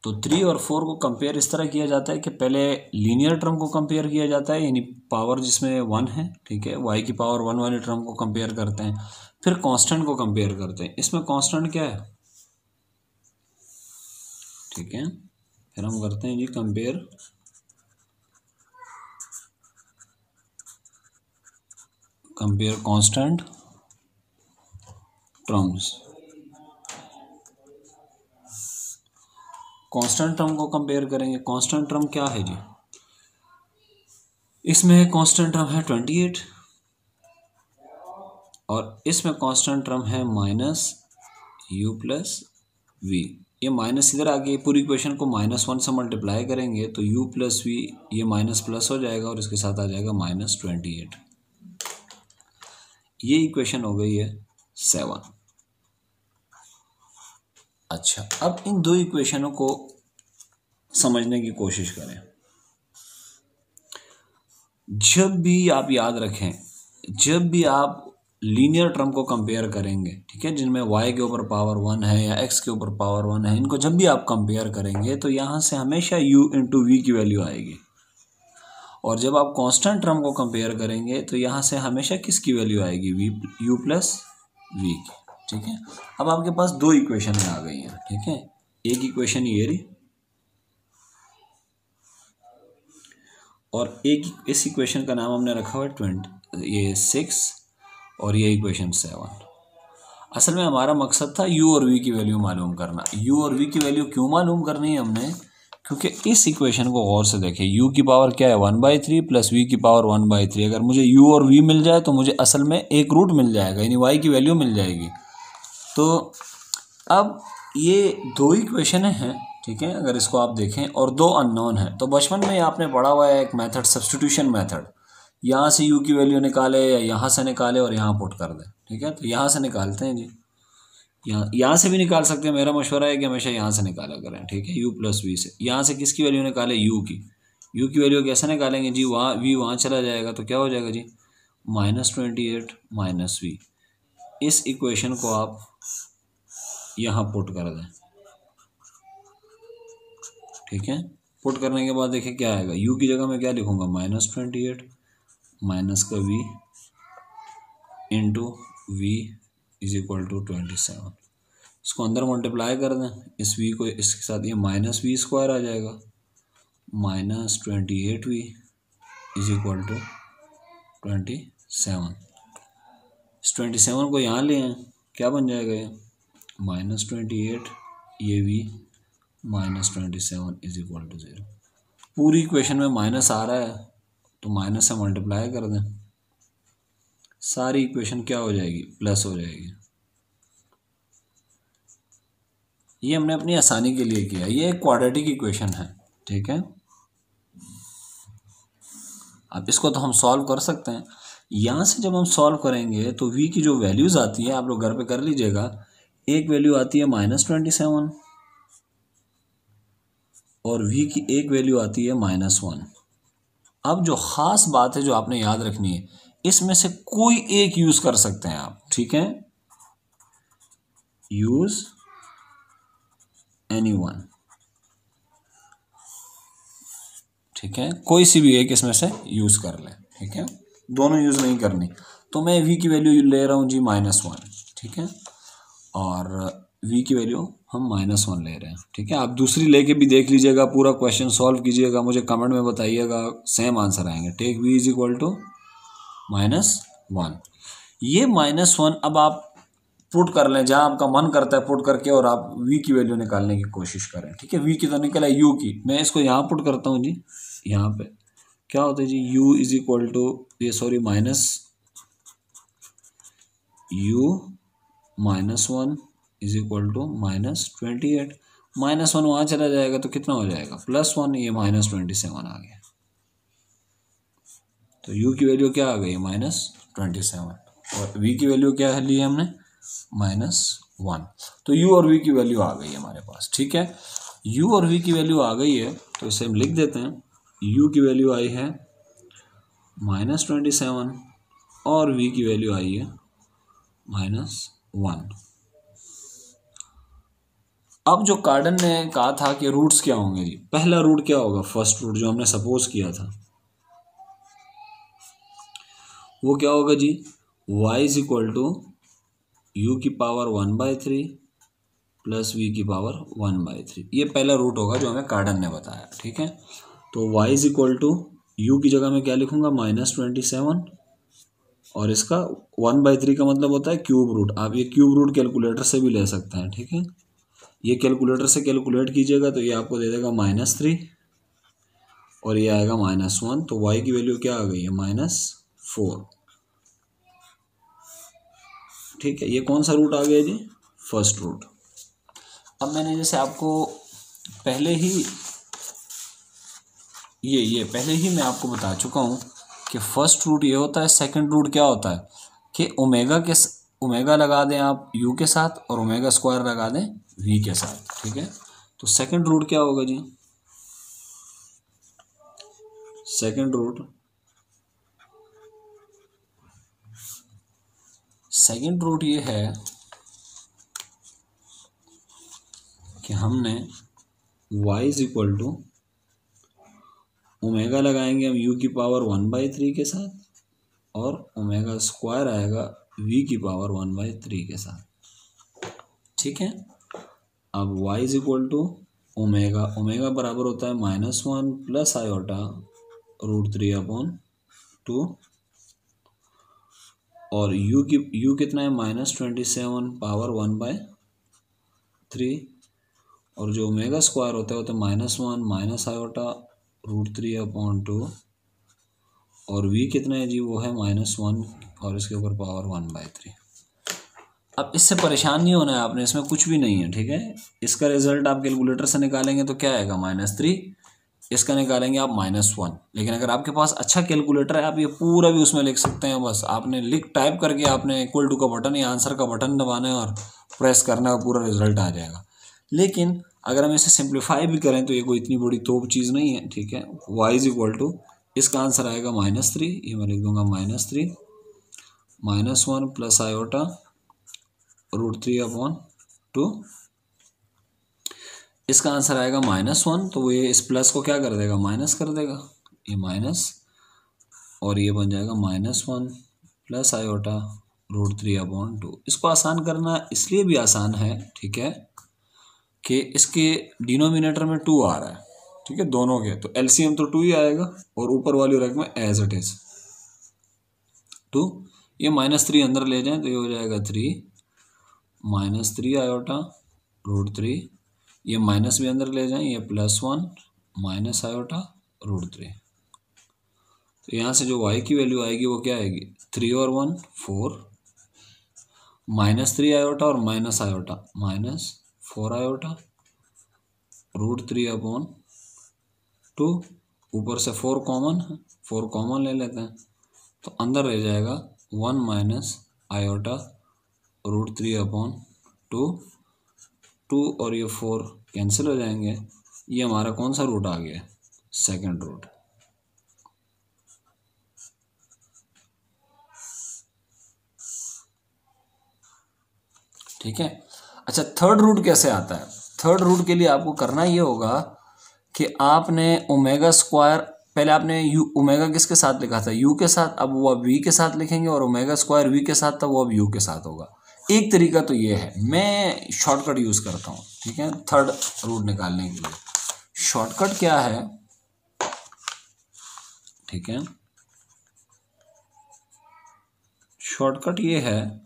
Speaker 1: तो 3 और 4 को कंपेयर इस तरह किया जाता है कि पहले लीनियर टर्म को कंपेयर किया जाता है, यानी पावर जिसमें 1 है, ठीक है, y की पावर 1 वाले टर्म को कंपेयर करते हैं, फिर कांस्टेंट को कंपेयर करते हैं। इसमें कांस्टेंट क्या है, ठीक है, फिर हम करते हैं जी compare constant terms. Constant term को कंपेयर करेंगे। कांस्टेंट टर्म क्या है जी? इसमें कांस्टेंट टर्म है 28 और इसमें कांस्टेंट टर्म है माइनस u प्लस वी। ये माइनस इधर आके पूरी इक्वेशन को -1 से मल्टीप्लाई करेंगे तो u प्लस वी ये माइनस प्लस हो जाएगा और इसके साथ आ जाएगा -28। ये इक्वेशन हो गई है 7। अच्छा, अब इन दो इक्वेशनों को समझने की कोशिश करें। जब भी आप याद रखें, जब भी आप लीनियर टर्म को कंपेयर करेंगे, ठीक है, जिनमें y के ऊपर पावर 1 है या x के ऊपर पावर 1 है, इनको जब भी आप कंपेयर करेंगे तो यहाँ से हमेशा u इंटू वी की वैल्यू आएगी। और जब आप कांस्टेंट टर्म को कंपेयर करेंगे तो यहाँ से हमेशा किसकी वैल्यू आएगी? v u प्लस वी की। ठीक है, अब आपके पास दो इक्वेशन आ गई हैं। ठीक है, एक इक्वेशन ये रही और एक इस इक्वेशन का नाम हमने रखा हुआ है ये 6 और ये इक्वेशन 7। असल में हमारा मकसद था u और v की वैल्यू मालूम करना। u और v की वैल्यू क्यों मालूम करनी है हमने? क्योंकि इस इक्वेशन को गौर से देखें, u की पावर क्या है 1/3 प्लस v की पावर 1/3। अगर मुझे u और v मिल जाए तो मुझे असल में एक रूट मिल जाएगा, यानी y की वैल्यू मिल जाएगी। तो अब ये दो इक्वेशन हैं, ठीक है, अगर इसको आप देखें और दो अननोन है तो बचपन में आपने पढ़ा हुआ है एक मेथड, सब्स्टिट्यूशन मेथड। यहाँ से u की वैल्यू निकाले या यहाँ से निकाले और यहाँ पुट कर दें। ठीक है, तो यहाँ से निकालते हैं जी, यहाँ से भी निकाल सकते हैं। मेरा मशवरा है कि हमेशा यहाँ से निकाला करें। ठीक है, u प्लस वी से। यहाँ से किसकी वैल्यू निकाले? u की वैल्यू कैसे निकालेंगे जी? वहाँ v वहाँ चला जाएगा तो क्या हो जाएगा जी? -28 माइनस वी। इस इक्वेशन को आप यहाँ पुट कर दें। ठीक है, पुट करने के बाद देखिए क्या आएगा। u की जगह मैं क्या लिखूंगा? -28 माइनस का v into v is equal to 27। इसको अंदर मल्टीप्लाई कर दें, इस v को इसके साथ, ये -v² आ जाएगा। -28v is equal to 27। इस 27 को यहाँ ले आए, क्या बन जाएगा ये? -28 ये v -27 इज इक्वल टू 0। पूरी इक्वेशन में माइनस आ रहा है तो माइनस से मल्टीप्लाई कर दें, सारी इक्वेशन क्या हो जाएगी? प्लस हो जाएगी। ये हमने अपनी आसानी के लिए किया। ये एक क्वाड्रेटिक इक्वेशन है। ठीक है, अब इसको तो हम सॉल्व कर सकते हैं। यहाँ से जब हम सॉल्व करेंगे तो v की जो वैल्यूज़ आती है, आप लोग घर पे कर लीजिएगा। एक वैल्यू आती है -27 और v की एक वैल्यू आती है -1। अब जो ख़ास बात है जो आपने याद रखनी है, इसमें से कोई एक यूज़ कर सकते हैं आप। ठीक है, यूज़ एनीवन। ठीक है, कोई सी भी एक इसमें से यूज़ कर लें। ठीक है, दोनों यूज़ नहीं करनी। तो मैं v की वैल्यू ले रहा हूँ जी -1। ठीक है, और v की वैल्यू हम -1 ले रहे हैं। ठीक है, आप दूसरी लेके भी देख लीजिएगा, पूरा क्वेश्चन सॉल्व कीजिएगा, मुझे कमेंट में बताइएगा, सेम आंसर आएंगे। Take v is equal to -1। ये -1 अब आप पुट कर लें जहाँ आपका मन करता है पुट करके, और आप v की वैल्यू निकालने की कोशिश करें। ठीक है, v की तो निकला, u की मैं इसको यहाँ पुट करता हूँ जी। यहाँ पे क्या होता है जी? u is equal to -1 is equal to -28। -1 वहाँ चला जाएगा तो कितना हो जाएगा? +1। ये -27 आ गया। तो u की वैल्यू क्या आ गई? -27। और v की वैल्यू क्या ली है हमने? -1। तो u और v की वैल्यू आ गई है हमारे पास। ठीक है, u और v की वैल्यू आ गई है तो इसे हम लिख देते हैं। u की वैल्यू आई है -27 और v की वैल्यू आई है -1। अब जो कार्डन ने कहा था कि रूट्स क्या होंगे जी, पहला रूट क्या होगा? फर्स्ट रूट जो हमने सपोज किया था वो क्या होगा जी? y is equal to u की पावर 1/3 प्लस v की पावर 1/3। ये पहला रूट होगा जो हमें कार्डन ने बताया। ठीक है, तो y is equal to u की जगह में क्या लिखूंगा? -27 और इसका 1/3 का मतलब होता है क्यूब रूट। आप ये क्यूब रूट कैलकुलेटर से भी ले सकते हैं, ठीक है। ये कैलकुलेटर से कैलकुलेट कीजिएगा तो ये आपको दे देगा -3 और ये आएगा -1। तो y की वैल्यू क्या आ गई है, -4, ठीक है। ये कौन सा रूट आ गया जी, फर्स्ट रूट। अब मैंने जैसे आपको पहले ही पहले ही मैं आपको बता चुका हूँ कि फर्स्ट रूट ये होता है, सेकंड रूट क्या होता है कि ओमेगा लगा दें आप u के साथ और ओमेगा स्क्वायर लगा दें v के साथ, ठीक है। तो सेकंड रूट क्या होगा जी, सेकंड रूट ये है कि हमने y is equal to omega लगाएंगे हम u की पावर 1/3 के साथ और ओमेगा स्क्वायर आएगा v की पावर 1/3 के साथ, ठीक है। अब y is equal to omega बराबर होता है -1 प्लस आयोटा √3/2 और u कितना है -27 पावर 1/3 और जो ओमेगा स्क्वायर होता है -1 माइनस आयोटा √3/2 और v कितना है जी, वो है -1 और इसके ऊपर पावर 1/3। अब इससे परेशान नहीं होना है आपने, इसमें कुछ भी नहीं है, ठीक है। इसका रिजल्ट आप कैलकुलेटर से निकालेंगे तो क्या आएगा, -3, इसका निकालेंगे आप -1। लेकिन अगर आपके पास अच्छा कैलकुलेटर है आप ये पूरा भी उसमें लिख सकते हैं। बस आपने टाइप करके आपने इक्वल टू का बटन या आंसर का बटन दबाना है और प्रेस करना है, पूरा रिजल्ट आ जाएगा। लेकिन अगर हम इसे सिंप्लीफाई भी करें तो ये कोई इतनी बड़ी तोप चीज़ नहीं है, ठीक है। y इज इक्वल टू, इसका आंसर आएगा -3, ये मैं लिख दूंगा -3 -1 प्लस आयोटा √3/2, इसका आंसर आएगा -1। तो ये इस प्लस को क्या कर देगा, माइनस कर देगा, ये माइनस और ये बन जाएगा -1 प्लस आयोटा √3/2। इसको आसान करना इसलिए भी आसान है, ठीक है, कि इसके डिनोमिनेटर में 2 आ रहा है, ठीक है, दोनों के, तो एलसीएम तो 2 ही आएगा और ऊपर वाली रकम में एज इट इज 2। ये -3 अंदर ले जाएं तो ये हो जाएगा 3 -3 आयोटा √3, ये माइनस भी अंदर ले जाएं, ये +1 माइनस आयोटा √3। तो यहाँ से जो y की वैल्यू आएगी वो क्या आएगी, 3 और 1 4 -3 आयोटा और माइनस आयोटा -4 आयोटा √3/2। ऊपर से 4 कॉमन है, 4 कॉमन ले लेते हैं तो अंदर रह जाएगा 1 माइनस आयोटा √3/2। 2 और ये 4 कैंसिल हो जाएंगे। ये हमारा कौन सा रूट आ गया, सेकंड रूट। ठीक है। अच्छा, थर्ड रूट कैसे आता है, थर्ड रूट के लिए आपको करना ये होगा कि आपने ओमेगा स्क्वायर, पहले आपने ओमेगा किसके साथ लिखा था, u के साथ, अब वो अब v के साथ लिखेंगे और ओमेगा स्क्वायर v के साथ था, वो अब u के साथ होगा। एक तरीका तो ये है, मैं शॉर्टकट यूज करता हूँ, ठीक है, थर्ड रूट निकालने के लिए। शॉर्टकट क्या है, ठीक है, शॉर्टकट ये है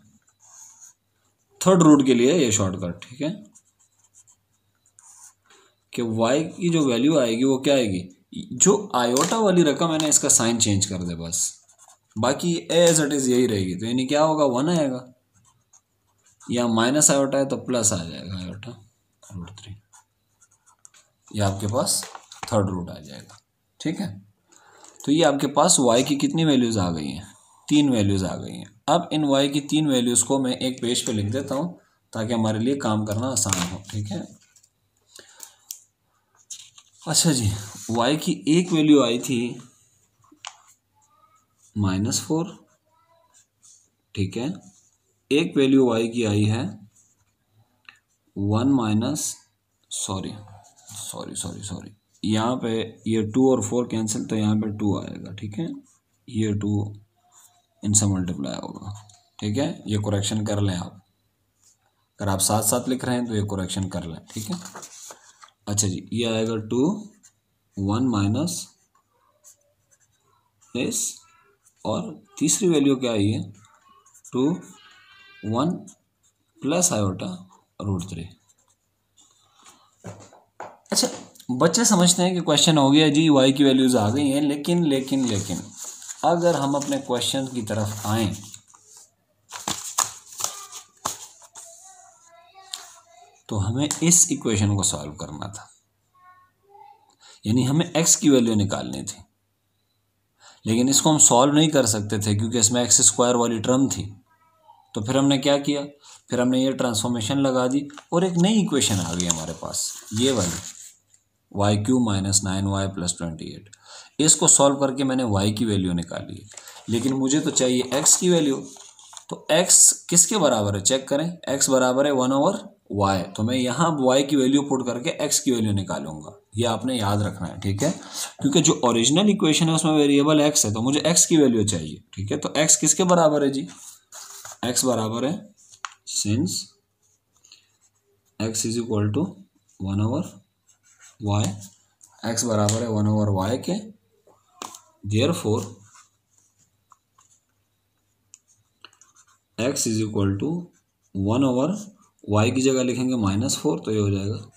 Speaker 1: थर्ड रूट के लिए, ये शॉर्टकट, ठीक है, कि y की जो वैल्यू आएगी वो क्या आएगी, जो आयोटा वाली रकम है ना, इसका साइन चेंज कर दे बस, बाकी एज इट इज यही रहेगी। तो यानी क्या होगा, 1 आएगा, या माइनस आयोटा है तो प्लस आ जाएगा आयोटा √3, ये आपके पास थर्ड रूट आ जाएगा, ठीक है। तो ये आपके पास y की कितनी वैल्यूज आ गई हैं, 3 वैल्यूज आ गई हैं। अब इन y की 3 वैल्यूज को मैं एक पेज पे लिख देता हूँ ताकि हमारे लिए काम करना आसान हो, ठीक है। अच्छा जी, y की एक वैल्यू आई थी -4, ठीक है, एक वैल्यू y की आई है 1 माइनस, सॉरी, यहाँ पे ये 2 और 4 कैंसिल, तो यहाँ पे 2 आएगा, ठीक है, ये 2 इनसे मल्टीप्लाई होगा, ठीक है। ये करेक्शन कर लें आप, अगर आप साथ साथ लिख रहे हैं तो ये करेक्शन कर लें, ठीक है। अच्छा जी, ये आएगा 2 1 माइनस इस और तीसरी वैल्यू क्या आई है 2 1 प्लस आयोटा √3। अच्छा, बच्चे समझते हैं कि क्वेश्चन हो गया जी, y की वैल्यूज आ गई हैं, लेकिन अगर हम अपने क्वेश्चन की तरफ आए तो हमें इस इक्वेशन को सॉल्व करना था, यानी हमें x की वैल्यू निकालनी थी। लेकिन इसको हम सॉल्व नहीं कर सकते थे क्योंकि इसमें x² वाली टर्म थी। तो फिर हमने क्या किया, फिर हमने ये ट्रांसफॉर्मेशन लगा दी और एक नई इक्वेशन आ गई हमारे पास, ये वाली y³ - 9y + 28। इसको सॉल्व करके मैंने y की वैल्यू निकाली, लेकिन मुझे तो चाहिए x की वैल्यू। तो x किसके बराबर है, चेक करें, x बराबर है 1/y। तो मैं यहाँ y की वैल्यू पुट करके x की वैल्यू निकालूंगा, ये आपने याद रखना है, ठीक है। क्योंकि जो ओरिजिनल इक्वेशन है उसमें वेरिएबल x है, तो मुझे x की वैल्यू चाहिए, ठीक है। तो x किसके बराबर है जी, x बराबर है, सिंस x = 1/y, x बराबर है 1/y के, देयरफॉर x = 1/y की जगह लिखेंगे -4, तो ये हो जाएगा,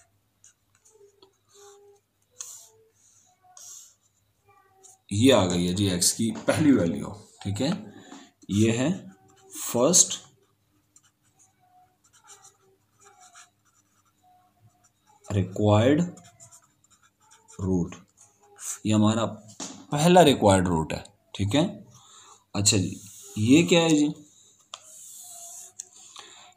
Speaker 1: ये आ गई है जी x की पहली वैल्यू, ठीक है। ये है फर्स्ट रिक्वायर्ड रूट, ये हमारा पहला रिक्वायर्ड रूट है, ठीक है। अच्छा जी, ये क्या है जी,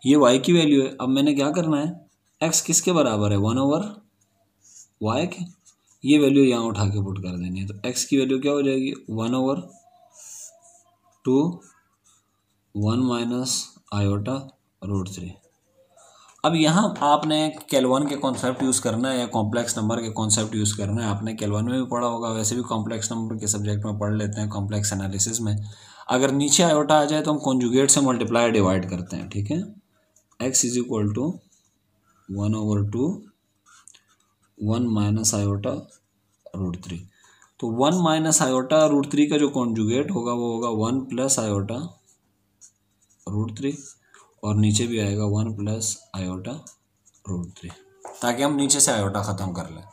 Speaker 1: ये y की वैल्यू है। अब मैंने क्या करना है, x किसके बराबर है 1/y के, ये वैल्यू यहाँ उठा के पुट कर देनी है। तो x की वैल्यू क्या हो जाएगी 1/2 1 - आयोटा √3। अब यहाँ आपने केल्विन के कॉन्सेप्ट यूज़ करना है या कॉम्प्लेक्स नंबर के कॉन्सेप्ट यूज़ करना है। आपने केल्विन में भी पढ़ा होगा, वैसे भी कॉम्प्लेक्स नंबर के सब्जेक्ट में पढ़ लेते हैं, कॉम्प्लेक्स एनालिसिस में। अगर नीचे आयोटा आ जाए तो हम कॉन्जुगेट से मल्टीप्लाई डिवाइड करते हैं, ठीक है। x = 1/2 1 - iota √3। तो 1 - आयोटा √3 का जो कॉन्जुगेट होगा वो होगा 1 + आयोटा √3, और नीचे भी आएगा 1 + आयोटा √3, ताकि हम नीचे से आयोटा ख़त्म कर लें,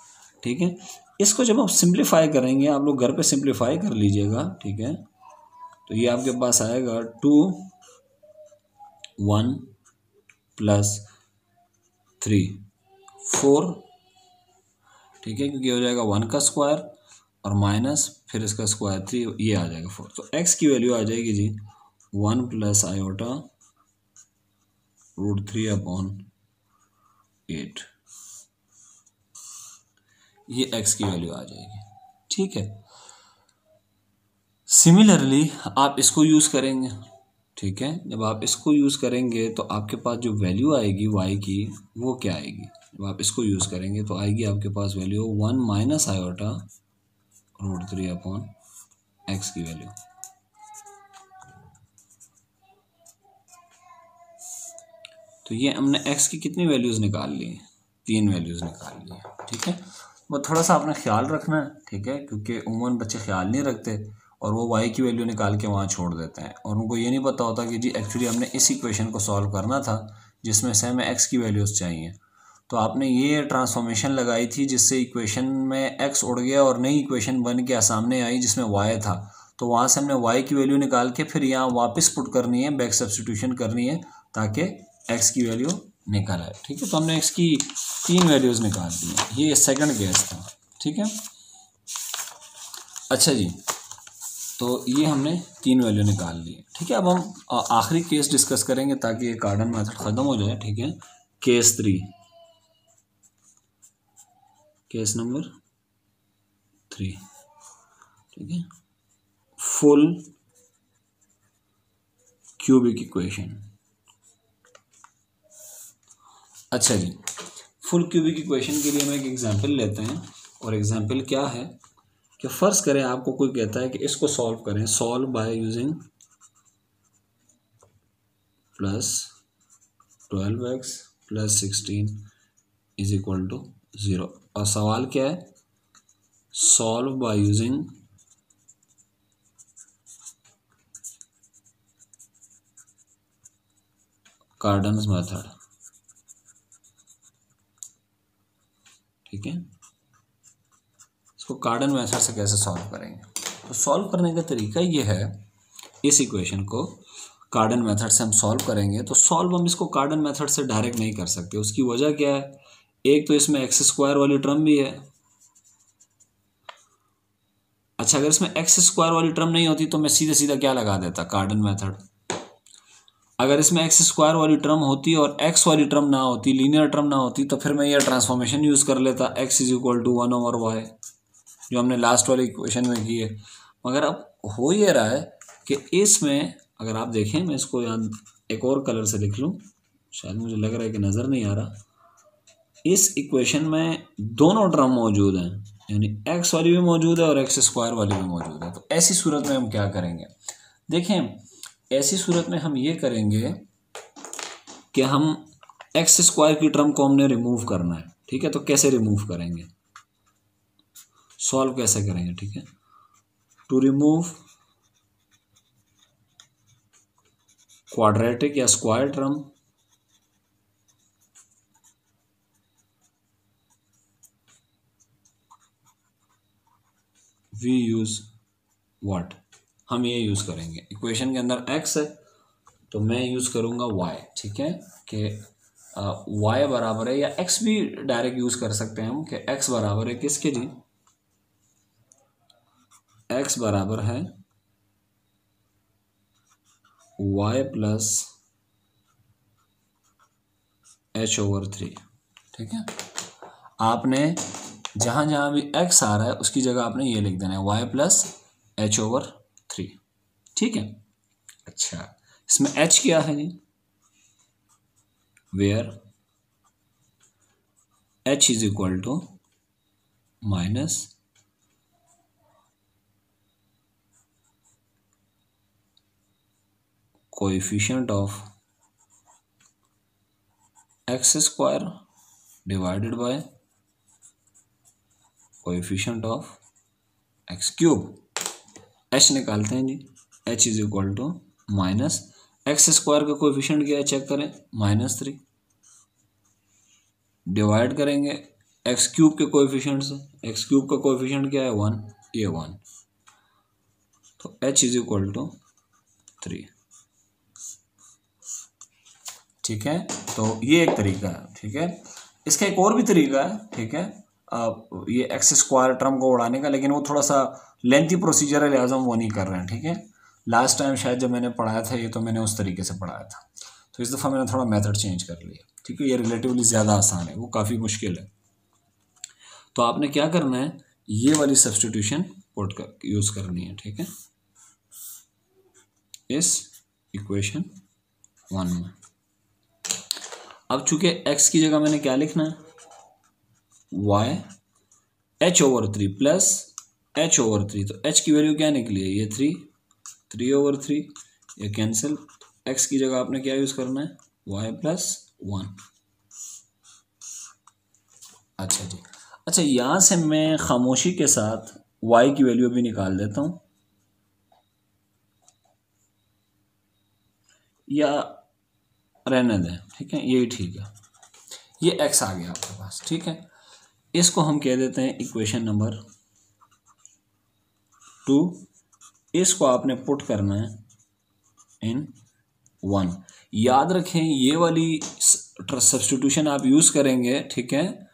Speaker 1: ठीक है। इसको जब आप सिंप्लीफाई करेंगे, आप लोग घर पे सिंप्लीफाई कर लीजिएगा, ठीक है। तो ये आपके पास आएगा 2 1 + 3 4, ठीक है, क्योंकि हो जाएगा 1 का स्क्वायर और माइनस फिर इसका स्क्वायर 3, ये आ जाएगा 4। तो x की वैल्यू आ जाएगी जी 1 + आयोटा √3/8, ये x की वैल्यू आ जाएगी, ठीक है। सिमिलरली आप इसको यूज़ करेंगे, ठीक है। जब आप इसको यूज़ करेंगे तो आपके पास जो वैल्यू आएगी y की वो क्या आएगी, जब आप इसको यूज़ करेंगे तो आएगी आपके पास वैल्यू 1 - आयोटा √3/x की वैल्यू। तो ये हमने x की कितनी वैल्यूज़ निकाल ली, 3 वैल्यूज़ निकाल ली, ठीक है। वो थोड़ा सा आपने ख्याल रखना है, ठीक है, क्योंकि उम्मन बच्चे ख्याल नहीं रखते और वो y की वैल्यू निकाल के वहाँ छोड़ देते हैं, और उनको ये नहीं पता होता कि जी एक्चुअली हमने इस इक्वेशन को सॉल्व करना था जिसमें से हमें x की वैल्यूज़ चाहिए। तो आपने ये ट्रांसफॉर्मेशन लगाई थी जिससे इक्वेशन में x उड़ गया और नई इक्वेशन बन के सामने आई जिसमें y था। तो वहाँ से हमने y की वैल्यू निकाल के फिर यहाँ वापस पुट करनी है, बैक सब्स्टिट्यूशन करनी है, ताकि x की वैल्यू निकल आए, ठीक है। तो हमने x की 3 वैल्यूज़ निकाल दी हैं, ये सेकंड केस था, ठीक है। अच्छा जी, तो ये हमने 3 वैल्यू निकाल ली, ठीक है। अब हम आखिरी केस डिस्कस करेंगे ताकि ये कार्डन मेथड ख़त्म हो जाए, ठीक है। केस 3, केस नंबर 3, ठीक है, फुल क्यूबिक इक्वेशन। अच्छा जी, फुल क्यूबिक इक्वेशन के लिए हम एक एग्जांपल लेते हैं, और एग्जांपल क्या है कि फ़र्ज़ करें आपको कोई कहता है कि इसको सॉल्व करें, सॉल्व बाय यूजिंग +12x + 16 = 0, और सवाल क्या है, solve by using Cardan's method, ठीक है। इसको कार्डन मेथड से कैसे सॉल्व करेंगे? तो सॉल्व करने का तरीका ये है, इस इक्वेशन को कार्डन मेथड से हम सॉल्व करेंगे। तो सॉल्व हम इसको कार्डन मेथड से डायरेक्ट नहीं कर सकते। उसकी वजह क्या है? एक तो इसमें एक्स स्क्वायर वाली टर्म भी है। अच्छा, अगर इसमें एक्स स्क्वायर वाली टर्म नहीं होती तो मैं सीधा सीधा क्या लगा देता? कार्डन मेथड। अगर इसमें एक्स स्क्वायर वाली टर्म होती और एक्स वाली टर्म ना होती, लीनियर टर्म ना होती, तो फिर मैं ये ट्रांसफॉर्मेशन यूज़ कर लेता, x is equal to 1/y, जो हमने लास्ट वाले इक्वेशन में की है। मगर अब हो ये रहा है कि इसमें अगर आप देखें, मैं इसको यहाँ एक और कलर से लिख लूँ, शायद मुझे लग रहा है कि नज़र नहीं आ रहा। इस इक्वेशन में दोनों टर्म मौजूद हैं, यानी एक्स वाली भी मौजूद है और एक्स स्क्वायर वाली भी मौजूद है। तो ऐसी सूरत में हम क्या करेंगे? देखें, ऐसी सूरत में हम ये करेंगे कि हम एक्स स्क्वायर की टर्म को हमने रिमूव करना है, ठीक है। तो कैसे रिमूव करेंगे, सॉल्व कैसे करेंगे? ठीक है, टू रिमूव क्वाड्रेटिक या square term, we use what? हम ये यूज करेंगे, इक्वेशन के अंदर एक्स है तो मैं यूज करूंगा वाई, ठीक है। कि वाई बराबर है, या एक्स भी डायरेक्ट यूज कर सकते हैं हम, कि एक्स बराबर है किसके जी? एक्स बराबर है वाई प्लस h/3, ठीक है। आपने जहां जहां भी x आ रहा है उसकी जगह आपने ये लिख देना है y प्लस h/3, ठीक है। अच्छा, इसमें h क्या है जी? Where h is equal to minus coefficient of x square divided by coefficient of x cube. h निकालते हैं जी, h is equal to minus x square का कोएफिशिएंट क्या है चेक करें, -3, डिवाइड करेंगे एक्स क्यूब के कोएफिशिएंट से, एक्स क्यूब का कोएफिशिएंट क्या है? 1, ये 1, तो h इज इक्वल टू 3, ठीक है। तो ये एक तरीका है, ठीक है। इसका एक और भी तरीका है, ठीक है, ये एक्स स्क्वायर टर्म को उड़ाने का, लेकिन वो थोड़ा सा लेंथी प्रोसीजर है, लिहाजा हम वो नहीं कर रहे हैं, ठीक है। लास्ट टाइम शायद जब मैंने पढ़ाया था ये, तो मैंने उस तरीके से पढ़ाया था, तो इस दफ़ा मैंने थोड़ा मेथड चेंज कर लिया, ठीक है। ये रिलेटिवली ज़्यादा आसान है, वो काफ़ी मुश्किल है। तो आपने क्या करना है, ये वाली सब्स्टिट्यूशन पुट कर यूज़ करनी है, ठीक है, इस इक्वेशन 1 में। अब चूंकि x की जगह मैंने क्या लिखना है? y h/3 प्लस h/3, तो h की वैल्यू क्या निकली है? ये 3/3, ये कैंसिल, x की जगह आपने क्या यूज करना है? y plus 1। अच्छा जी, अच्छा, यहां से मैं खामोशी के साथ y की वैल्यू भी निकाल देता हूं, या रहने दें, ठीक है, यही ठीक है। ये x आ गया आपके पास, ठीक है। इसको हम कह देते हैं इक्वेशन नंबर 2। इसको आपने पुट करना है इन 1। याद रखें, ये वाली सब्स्टिट्यूशन आप यूज करेंगे, ठीक है,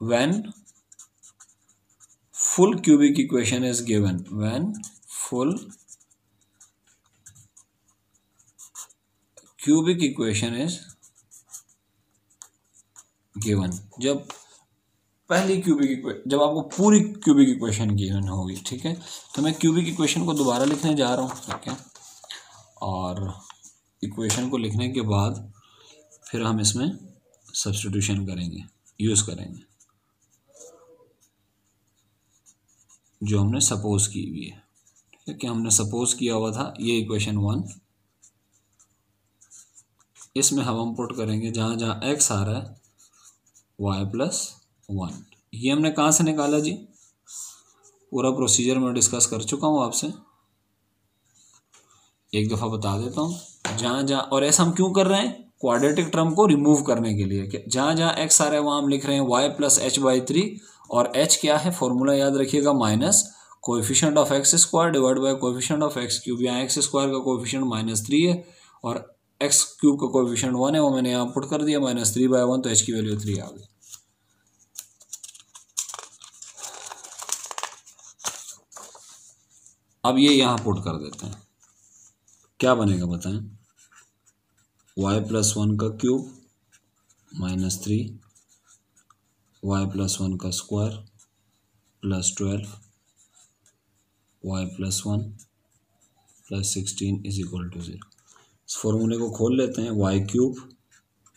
Speaker 1: when full cubic equation is given, when full cubic equation is given. जब पहली जब आपको पूरी क्यूबिक इक्वेशन गिवन होगी, ठीक है। तो मैं क्यूबिक इक्वेशन को दोबारा लिखने जा रहा हूँ, ठीक है, और इक्वेशन को लिखने के बाद फिर हम इसमें सब्स्टिट्यूशन करेंगे, यूज़ करेंगे जो हमने सपोज की हुई है, ठीक है। कि हमने सपोज किया हुआ था ये इक्वेशन 1, इसमें हम पुट करेंगे जहाँ जहाँ x आ रहा है y प्लस 1। ये हमने कहाँ से निकाला जी? पूरा प्रोसीजर मैं डिस्कस कर चुका हूँ आपसे, एक दफ़ा बता देता हूँ। जहाँ जहाँ, और ऐसा हम क्यों कर रहे हैं? क्वाड्रेटिक टर्म को रिमूव करने के लिए कि जहाँ जहाँ एक्स आ रहा है वहाँ हम लिख रहे हैं वाई प्लस एच बाई 3 और एच क्या है फॉर्मूला याद रखिएगा minus coefficient of x square divide by coefficient of x cube. यहाँ एक्स स्क्वायर का कोएफिशिएंट -3 है और एक्स क्यूब का कोएफिशिएंट 1 है, वो मैंने यहाँ पुट कर दिया -3/1, तो एच की वैल्यू 3 आ गई। अब ये यहाँ पुट कर देते हैं, क्या बनेगा बताएं। y प्लस 1 का क्यूब -3 y प्लस 1 का square plus 12 y plus 1 plus 16 is equal to 0। इस फॉर्मूले को खोल लेते हैं। y cube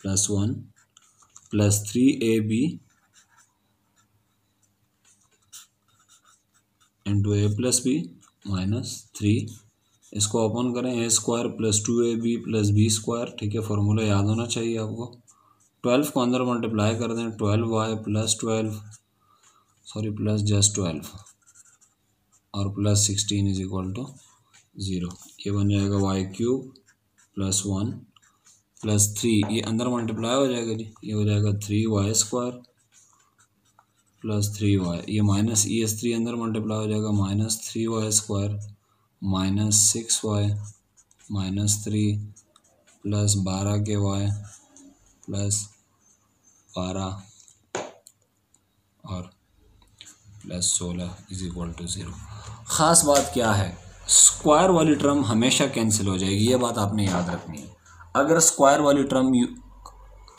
Speaker 1: plus 1 plus 3ab into a plus b -3, इसको ओपन करें a square plus 2ab plus b square. ठीक है, फॉर्मूला याद होना चाहिए आपको। 12 को अंदर मल्टीप्लाई कर दें, 12y प्लस 12 प्लस जस्ट 12 और प्लस 16 इज इक्वल टू 0। ये बन जाएगा y क्यूब प्लस 1 प्लस 3, ये अंदर मल्टीप्लाई हो जाएगा जी, ये हो जाएगा 3y स्क्वायर प्लस 3y, ये माइनस ES3 अंदर मल्टीप्लाई हो जाएगा -3y स्क्वायर -6y -3 प्लस 12 के y प्लस 12 और प्लस 16 इज इक्वल टू 0। ख़ास बात क्या है, स्क्वायर वाली टर्म हमेशा कैंसिल हो जाएगी, ये बात आपने याद रखनी है। अगर स्क्वायर वाली टर्म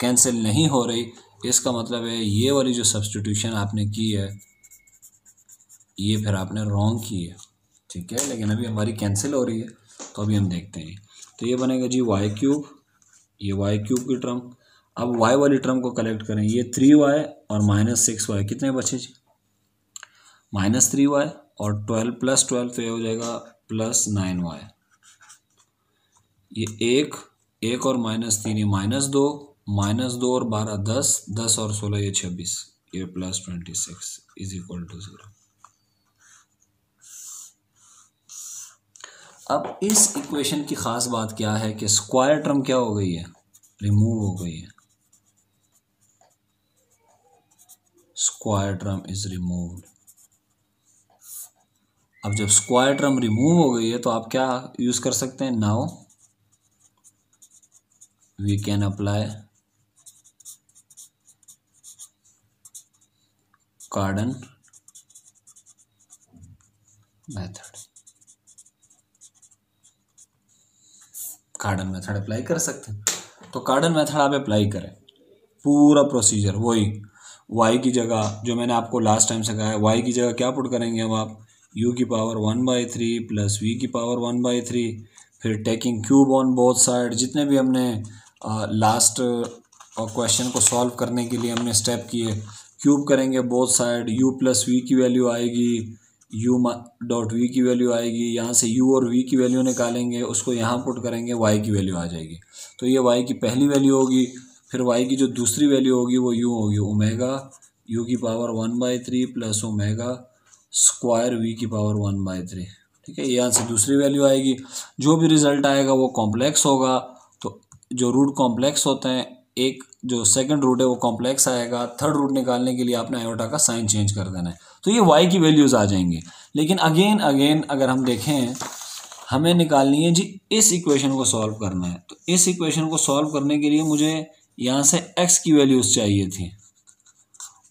Speaker 1: कैंसिल नहीं हो रही, इसका मतलब है ये वाली जो सब्स्टिट्यूशन आपने की है ये फिर आपने रॉन्ग की है। ठीक है, लेकिन अभी हमारी कैंसिल हो रही है, तो अभी हम देखते हैं। तो ये बनेगा जी y क्यूब, ये y क्यूब की टर्म। अब y वाली टर्म को कलेक्ट करें, ये 3y और -6y कितने बचे जी, -3y और 12 प्लस 12, तो ये हो जाएगा प्लस 9y। ये एक और -3, ये -2 और 12 10 और 16 ये 26, ये प्लस 26 इज इक्वल टू 0। अब इस इक्वेशन की खास बात क्या है कि स्क्वायर टर्म क्या हो गई है, रिमूव हो गई है। Square term is removed. अब जब स्क्वायर टर्म रिमूव हो गई है तो आप क्या यूज कर सकते हैं, नाउ वी कैन अप्लाई कार्डन मेथड। कार्डन मेथड अप्लाई कर सकते हैं, तो कार्डन मेथड आप अप्लाई करें, पूरा प्रोसीजर वही। y की जगह जो मैंने आपको लास्ट टाइम से कहा है, y की जगह क्या पुट करेंगे अब आप, u की पावर 1/3 प्लस v की पावर 1/3, फिर taking cube on both side. जितने भी हमने लास्ट क्वेश्चन को सॉल्व करने के लिए हमने स्टेप किए, क्यूब करेंगे both side, u plus v की वैल्यू आएगी, u डॉट वी की वैल्यू आएगी, यहाँ से u और v की वैल्यू निकालेंगे, उसको यहाँ पुट करेंगे, y की वैल्यू आ जाएगी। तो ये y की पहली वैल्यू होगी, फिर y की जो दूसरी वैल्यू होगी वो u होगी, ओमेगा u की power 1/3 plus omega square v की पावर 1/3। ठीक है, यहाँ से दूसरी वैल्यू आएगी, जो भी रिजल्ट आएगा वो कॉम्प्लेक्स होगा। तो जो रूट कॉम्प्लेक्स होते हैं, एक जो सेकंड रूट है वो कॉम्प्लेक्स आएगा, थर्ड रूट निकालने के लिए आपने आयोटा का साइन चेंज कर देना है, तो ये y की वैल्यूज़ आ जाएंगी। लेकिन अगेन अगर हम देखें, हमें निकालनी है जी, इस इक्वेशन को सॉल्व करना है। तो इस इक्वेशन को सॉल्व करने के लिए मुझे यहाँ से x की वैल्यूज़ चाहिए थी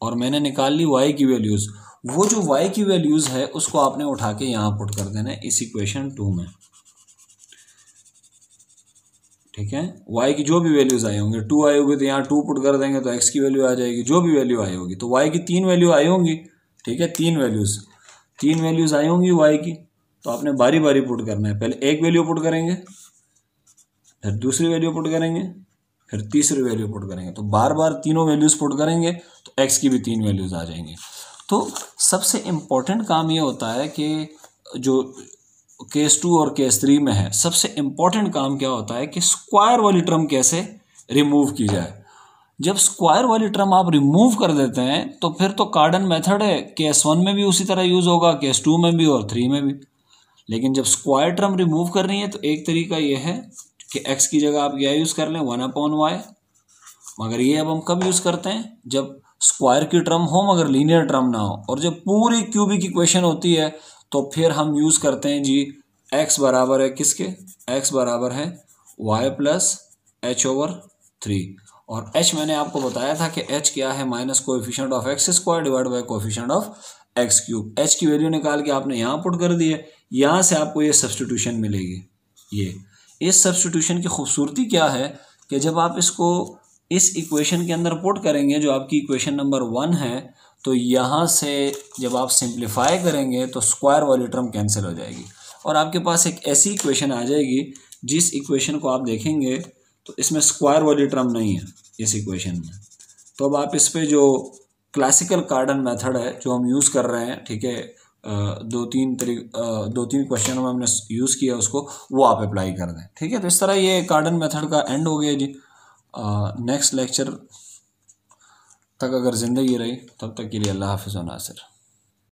Speaker 1: और मैंने निकाल ली y की वैल्यूज़। वो जो y की वैल्यूज़ है उसको आपने उठा के यहाँ पुट कर देना है इस इक्वेशन 2 में। ठीक है, y की जो भी वैल्यूज़ आए होंगे, 2 आई होगी तो यहाँ 2 पुट कर देंगे तो x की वैल्यू आ जाएगी, जो भी वैल्यू आई होगी। तो y की 3 वैल्यू आई होंगी। ठीक है, 3 वैल्यूज़ आई होंगी y की, तो आपने बारी बारी पुट करना है। पहले एक वैल्यू पुट करेंगे, फिर दूसरी वैल्यू पुट करेंगे, फिर तीसरी वैल्यू पुट करेंगे। तो बार बार तीनों वैल्यूज़ पुट करेंगे तो x की भी 3 वैल्यूज़ आ जाएंगी। तो सबसे इम्पोर्टेंट काम ये होता है कि जो केस 2 और केस 3 में है, सबसे इम्पोर्टेंट काम क्या होता है कि स्क्वायर वाली टर्म कैसे रिमूव की जाए। जब स्क्वायर वाली टर्म आप रिमूव कर देते हैं तो फिर तो कार्डन मेथड है, केस 1 में भी उसी तरह यूज़ होगा, केस 2 में भी और 3 में भी। लेकिन जब स्क्वायर टर्म रिमूव करनी है तो एक तरीका ये है कि x की जगह आप क्या यूज़ कर लें 1/y, मगर ये अब हम कब यूज़ करते हैं जब स्क्वायर की टर्म हो मगर लीनियर टर्म ना हो, और जब पूरी क्यूबिक इक्वेशन होती है तो फिर हम यूज़ करते हैं जी x बराबर है किसके, x बराबर है y प्लस h/3, और h मैंने आपको बताया था कि h क्या है minus coefficient of x square divide by coefficient of x cube. h की वैल्यू निकाल के आपने यहाँ पुट कर दी है, यहाँ से आपको ये सब्स्टिट्यूशन मिलेगी। ये इस सब्स्टिट्यूशन की खूबसूरती क्या है कि जब आप इसको इस इक्वेशन के अंदर पुट करेंगे जो आपकी इक्वेशन नंबर 1 है, तो यहाँ से जब आप सिंप्लीफाई करेंगे तो स्क्वायर वाली टर्म कैंसिल हो जाएगी और आपके पास एक ऐसी इक्वेशन आ जाएगी जिस इक्वेशन को आप देखेंगे तो इसमें स्क्वायर वाली टर्म नहीं है इस इक्वेशन में। तो अब आप इस पे जो क्लासिकल कार्डन मेथड है जो हम यूज़ कर रहे हैं, ठीक है, दो तीन क्वेश्चनों में हमने यूज़ किया उसको, वो आप अप्लाई कर दें। ठीक है, तो इस तरह ये कार्डन मेथड का एंड हो गया जी। नेक्स्ट लेक्चर तक अगर ज़िंदगी रही तब तक के लिए अल्लाह हाफ़िज़ व नासिर।